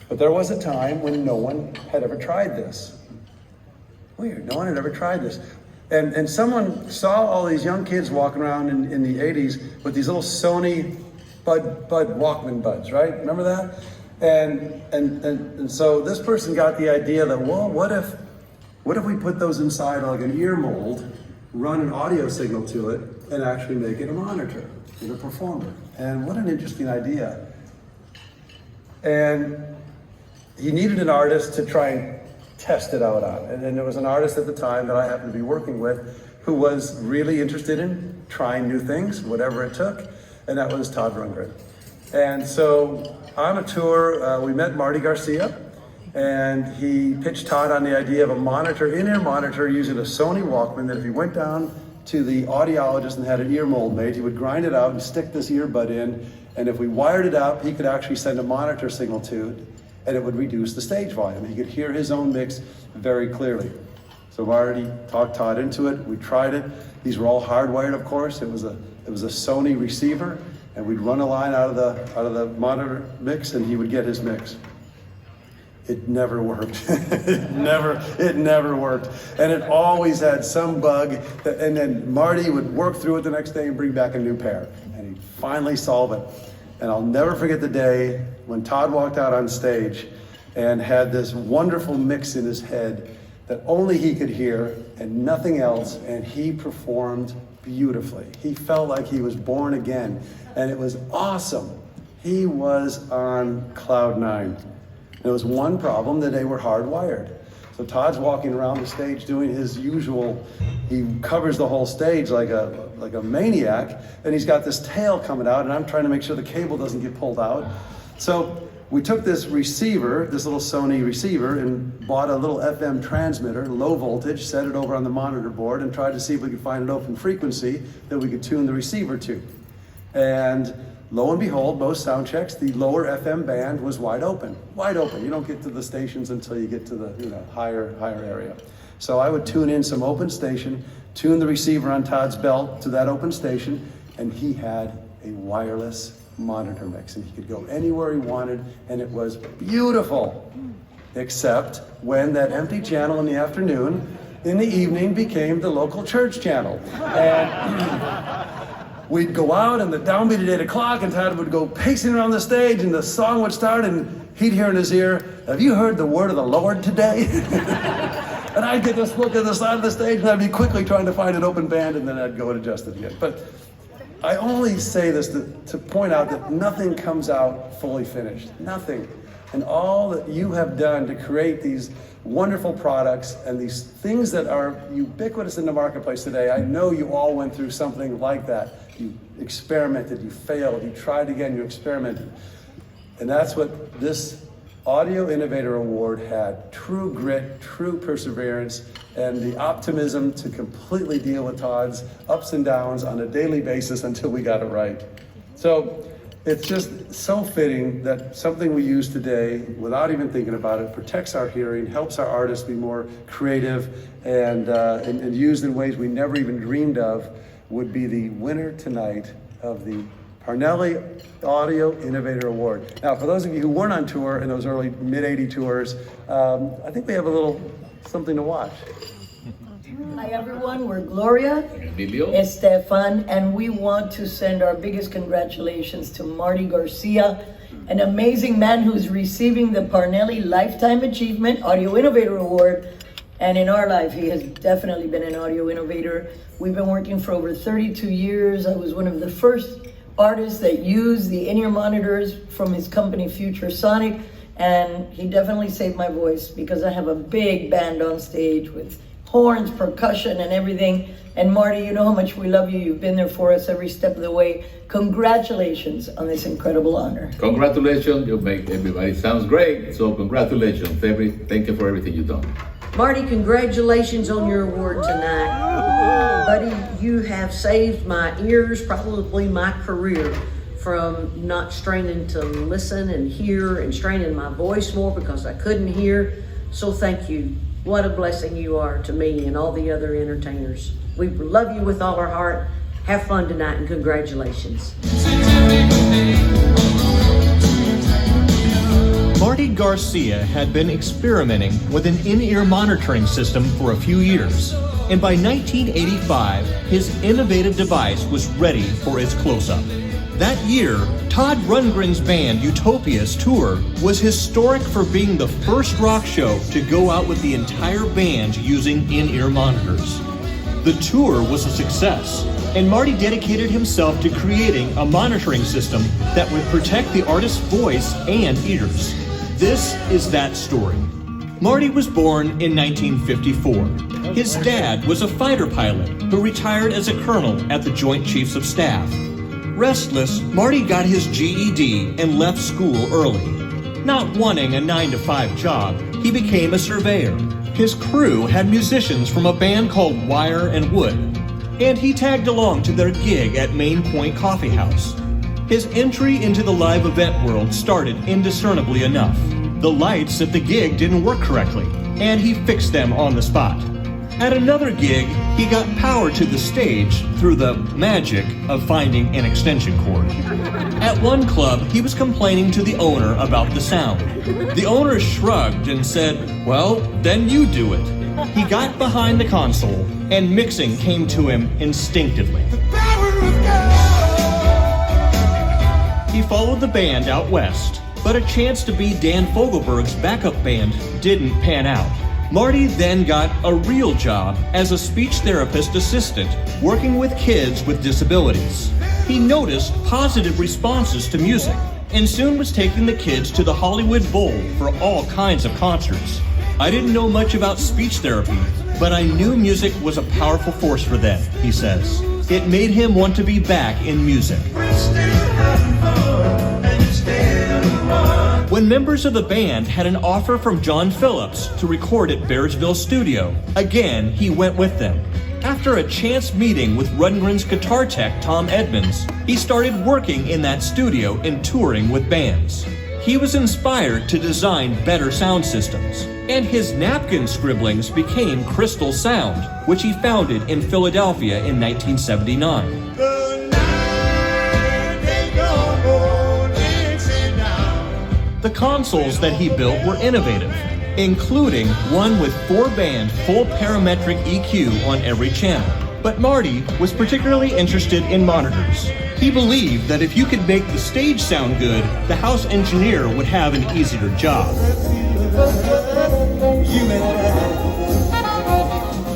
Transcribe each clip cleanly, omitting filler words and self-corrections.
But there was a time when no one had ever tried this. Weird, no one had ever tried this. And someone saw all these young kids walking around in the 80s with these little Sony Bud Walkman buds, right? Remember that? And so this person got the idea that, well, what if we put those inside like an ear mold, run an audio signal to it, and actually make it a monitor, a performer? And what an interesting idea. And he needed an artist to try and test it out on. And there was an artist at the time that I happened to be working with who was really interested in trying new things, whatever it took, and that was Todd Rundgren. And so on a tour, we met Marty Garcia, and he pitched Todd on the idea of a monitor, in-ear monitor using a Sony Walkman, that if he went down to the audiologist and had an ear mold made, he would grind it out and stick this earbud in, and if we wired it up, he could actually send a monitor signal to it, and it would reduce the stage volume. He could hear his own mix very clearly. So Marty talked Todd into it. We tried it. These were all hardwired, of course. It was a Sony receiver, and we'd run a line out of the monitor mix, and he would get his mix. It never worked. It never worked. And it always had some bug. And then Marty would work through it the next day and bring back a new pair. And he'd finally solve it. And I'll never forget the day when Todd walked out on stage and had this wonderful mix in his head that only he could hear and nothing else, and he performed beautifully. He felt like he was born again, and it was awesome. He was on cloud nine. There was one problem, that they were hardwired. So Todd's walking around the stage doing his usual, he covers the whole stage like a maniac, and he's got this tail coming out, and I'm trying to make sure the cable doesn't get pulled out. So we took this receiver, this little Sony receiver, and bought a little FM transmitter, low voltage, set it over on the monitor board, and tried to see if we could find an open frequency that we could tune the receiver to. And lo and behold, most sound checks, the lower FM band was wide open. Wide open. You don't get to the stations until you get to the higher area. So I would tune in some open station, tune the receiver on Todd's belt to that open station, and he had a wireless monitor mix, and he could go anywhere he wanted, and it was beautiful. Except when that empty channel in the afternoon, in the evening, became the local church channel. And we'd go out, and the downbeat at 8 o'clock, and Todd would go pacing around the stage, and the song would start, and he'd hear in his ear, "Have you heard the word of the Lord today?" And I'd get this look at the side of the stage, and I'd be quickly trying to find an open band, and then I'd go and adjust it again. But I only say this to point out that nothing comes out fully finished. Nothing. And all that you have done to create these wonderful products and these things that are ubiquitous in the marketplace today, I know you all went through something like that. You experimented, you failed, you tried again, you experimented. And that's what this Audio Innovator Award had: true grit, true perseverance, and the optimism to completely deal with Todd's ups and downs on a daily basis until we got it right. So it's just so fitting that something we use today, without even thinking about it, protects our hearing, helps our artists be more creative, and used in ways we never even dreamed of, would be the winner tonight of the Parnelli Audio Innovator Award. Now, for those of you who weren't on tour in those early mid-'80 tours, I think we have a little something to watch. Hi everyone, we're Gloria, Estefan, and we want to send our biggest congratulations to Marty Garcia, an amazing man who's receiving the Parnelli Lifetime Achievement Audio Innovator Award. And in our life, he has definitely been an audio innovator. We've been working for over 32 years. I was one of the first artists that used the in-ear monitors from his company Future Sonic, and he definitely saved my voice because I have a big band on stage with horns, percussion, and everything. And Marty, you know how much we love you. You've been there for us every step of the way. Congratulations on this incredible honor. Congratulations, you make everybody sounds great. So congratulations, thank you for everything you've done. Marty, congratulations on your award tonight. Buddy, you have saved my ears, probably my career, from not straining to listen and hear and straining my voice more because I couldn't hear. So thank you. What a blessing you are to me and all the other entertainers. We love you with all our heart. Have fun tonight and congratulations. Marty Garcia had been experimenting with an in-ear monitoring system for a few years, and by 1985, his innovative device was ready for its close-up. That year, Todd Rundgren's band Utopia's tour was historic for being the first rock show to go out with the entire band using in-ear monitors. The tour was a success, and Marty dedicated himself to creating a monitoring system that would protect the artist's voice and ears. This is that story. Marty was born in 1954. His dad was a fighter pilot who retired as a colonel at the Joint Chiefs of Staff. Restless, Marty got his GED and left school early. Not wanting a 9-to-5 job, he became a surveyor. His crew had musicians from a band called Wire and Wood, and he tagged along to their gig at Main Point Coffee House. His entry into the live event world started indiscernibly enough. The lights at the gig didn't work correctly, and he fixed them on the spot. At another gig, he got power to the stage through the magic of finding an extension cord. At one club, he was complaining to the owner about the sound. The owner shrugged and said, "Well, then you do it." He got behind the console, and mixing came to him instinctively. He followed the band out west, but a chance to be Dan Fogelberg's backup band didn't pan out. Marty then got a real job as a speech therapist assistant, working with kids with disabilities. He noticed positive responses to music, and soon was taking the kids to the Hollywood Bowl for all kinds of concerts. "I didn't know much about speech therapy, but I knew music was a powerful force for them," he says. It made him want to be back in music. When members of the band had an offer from John Phillips to record at Bearsville Studio, again he went with them. After a chance meeting with Rundgren's guitar tech Tom Edmonds, he started working in that studio and touring with bands. He was inspired to design better sound systems, and his napkin scribblings became Crystal Sound, which he founded in Philadelphia in 1979. The consoles that he built were innovative, including one with 4-band full parametric EQ on every channel. But Marty was particularly interested in monitors. He believed that if you could make the stage sound good, the house engineer would have an easier job.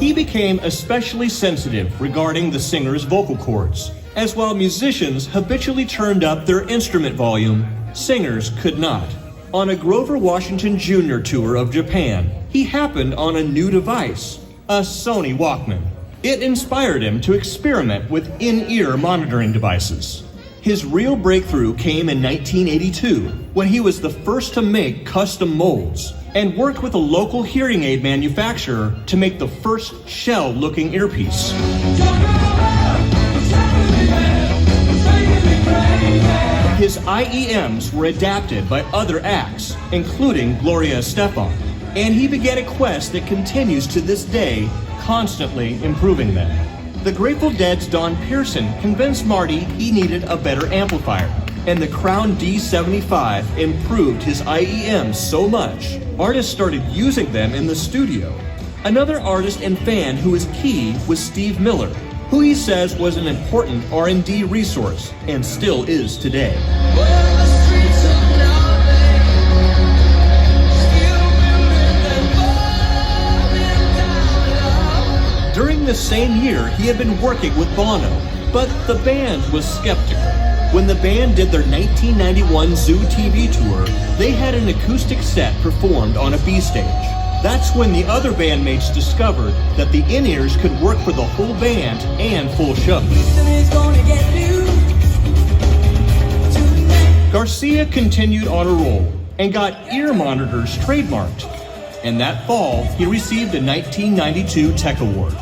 He became especially sensitive regarding the singer's vocal cords, as while musicians habitually turned up their instrument volume, singers could not. On a Grover Washington Jr. tour of Japan, he happened on a new device, a Sony Walkman. It inspired him to experiment with in-ear monitoring devices. His real breakthrough came in 1982, when he was the first to make custom molds and worked with a local hearing aid manufacturer to make the first shell-looking earpiece. His IEMs were adapted by other acts, including Gloria Estefan, and he began a quest that continues to this day, constantly improving them. The Grateful Dead's Don Pearson convinced Marty he needed a better amplifier, and the Crown D75 improved his IEMs so much, artists started using them in the studio. Another artist and fan who was key was Steve Miller, who he says was an important R&D resource and still is today. During the same year, he had been working with Bono, but the band was skeptical. When the band did their 1991 Zoo TV tour, they had an acoustic set performed on a B stage. That's when the other bandmates discovered that the in-ears could work for the whole band and full show. Garcia continued on a roll and got ear monitors trademarked. And that fall, he received a 1992 Tech Award.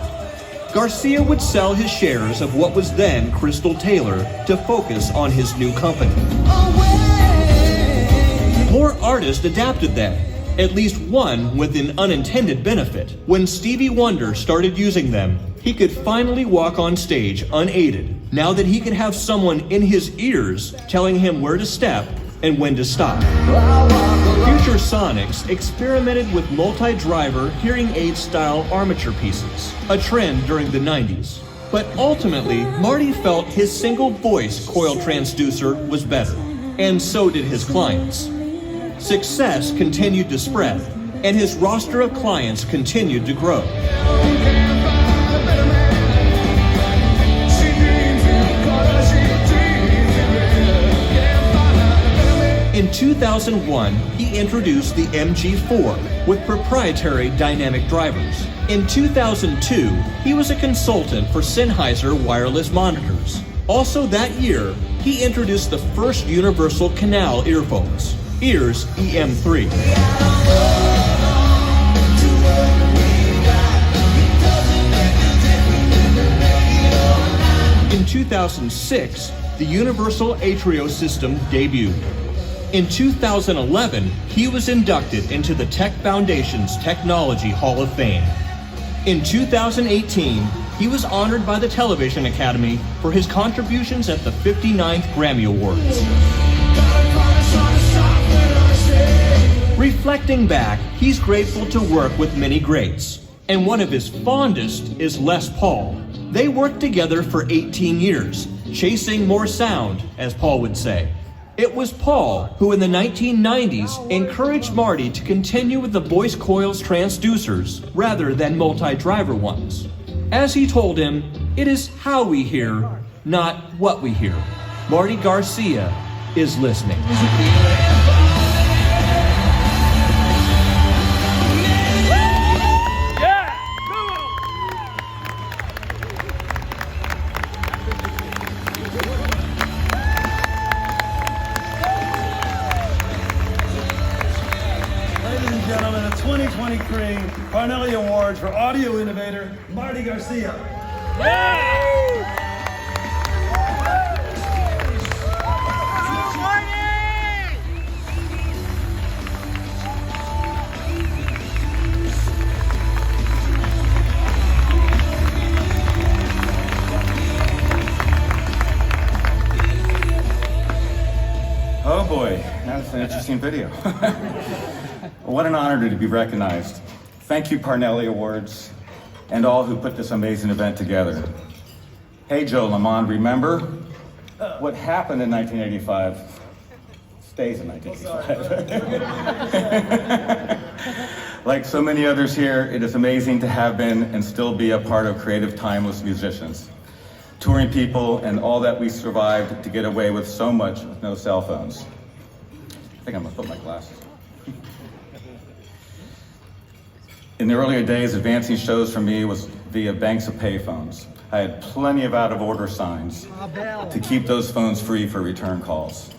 Garcia would sell his shares of what was then Crystal Taylor to focus on his new company. More artists adapted them, at least one with an unintended benefit. When Stevie Wonder started using them, he could finally walk on stage unaided, now that he could have someone in his ears telling him where to step and when to stop. Future Sonics experimented with multi-driver hearing aid style armature pieces, a trend during the 90s. But ultimately, Marty felt his single voice coil transducer was better, and so did his clients. Success continued to spread, and his roster of clients continued to grow. In 2001, he introduced the MG4 with proprietary dynamic drivers. In 2002, he was a consultant for Sennheiser wireless monitors. Also that year, he introduced the first universal canal earphones, Ears EM3. In 2006, the Universal Atrio system debuted. In 2011, he was inducted into the Tech Foundation's Technology Hall of Fame. In 2018, he was honored by the Television Academy for his contributions at the 59th Grammy Awards. Reflecting back, he's grateful to work with many greats, and one of his fondest is Les Paul. They worked together for 18 years, chasing more sound, as Paul would say. It was Paul who in the 1990s encouraged Marty to continue with the voice coils transducers rather than multi-driver ones. As he told him, it is how we hear, not what we hear. Marty Garcia is listening. Gentlemen, the 2023 Parnelli Awards for Audio Innovator, Marty Garcia. Oh boy, that's an interesting video. What an honor to be recognized. Thank you, Parnelli Awards, and all who put this amazing event together. Hey, Joe Lamond, remember what happened in 1985 stays in 1985. Like so many others here, it is amazing to have been and still be a part of creative, timeless musicians, touring people, and all that we survived to get away with so much with no cell phones. I think I'm gonna put my glasses on. In the earlier days, advancing shows for me was via banks of payphones. I had plenty of out-of-order signs to keep those phones free for return calls.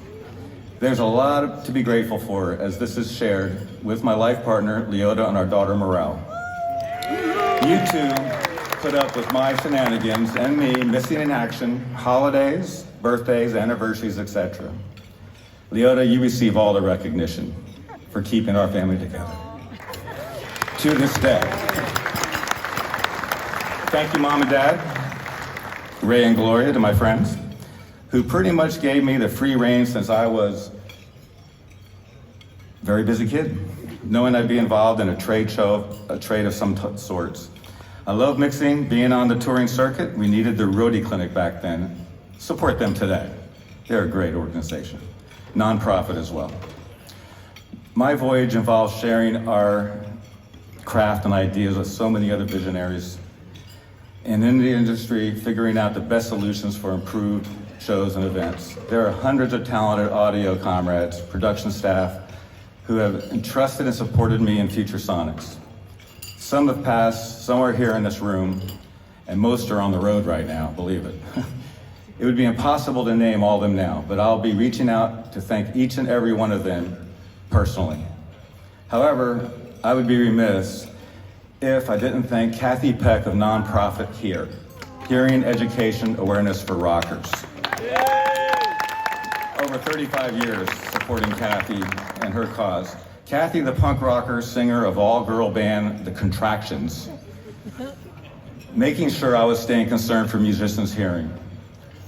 There's a lot to be grateful for, as this is shared with my life partner, Leota, and our daughter, Morel. You two put up with my shenanigans and me missing in action, holidays, birthdays, anniversaries, etc. Leota, you receive all the recognition for keeping our family together. To this day. Thank you, Mom and Dad, Ray and Gloria, to my friends, who pretty much gave me the free rein since I was a very busy kid, knowing I'd be involved in a trade show, a trade of some sorts. I love mixing, being on the touring circuit. We needed the roadie clinic back then. Support them today. They're a great organization, nonprofit as well. My voyage involves sharing our craft and ideas with so many other visionaries, and in the industry, figuring out the best solutions for improved shows and events. There are hundreds of talented audio comrades, production staff, who have entrusted and supported me in Future Sonics. Some have passed, some are here in this room, and most are on the road right now, believe it. It would be impossible to name all of them now, but I'll be reaching out to thank each and every one of them personally. However, I would be remiss if I didn't thank Kathy Peck of nonprofit HEAR, Hearing Education Awareness for Rockers. Over 35 years supporting Kathy and her cause. Kathy, the punk rocker, singer of all-girl band, The Contractions, making sure I was staying concerned for musicians' hearing,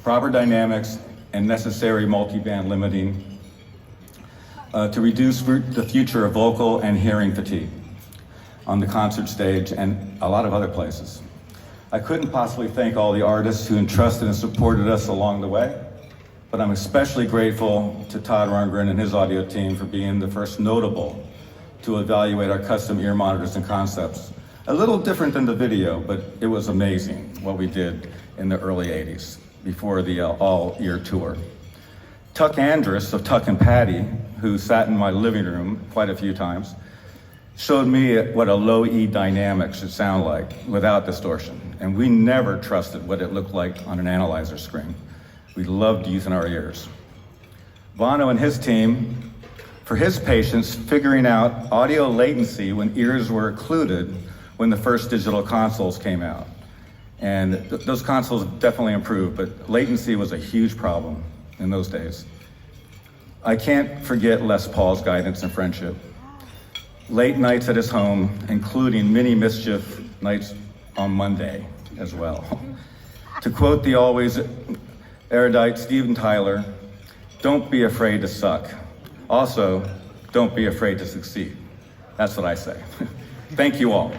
proper dynamics, and necessary multi-band limiting. to reduce the future of vocal and hearing fatigue on the concert stage and a lot of other places. I couldn't possibly thank all the artists who entrusted and supported us along the way, but I'm especially grateful to Todd Rundgren and his audio team for being the first notable to evaluate our custom ear monitors and concepts. A little different than the video, but it was amazing what we did in the early 80s before the all-ear tour. Tuck Andrus of Tuck and Patty, who sat in my living room quite a few times, showed me what a low E dynamic should sound like without distortion. And we never trusted what it looked like on an analyzer screen. We loved using our ears. Bono and his team, for his patients, figuring out audio latency when ears were occluded when the first digital consoles came out. And those consoles definitely improved, but latency was a huge problem in those days. I can't forget Les Paul's guidance and friendship. Late nights at his home, including many mischief nights on Monday as well. To quote the always erudite Steven Tyler, don't be afraid to suck. Also, don't be afraid to succeed. That's what I say. Thank you all.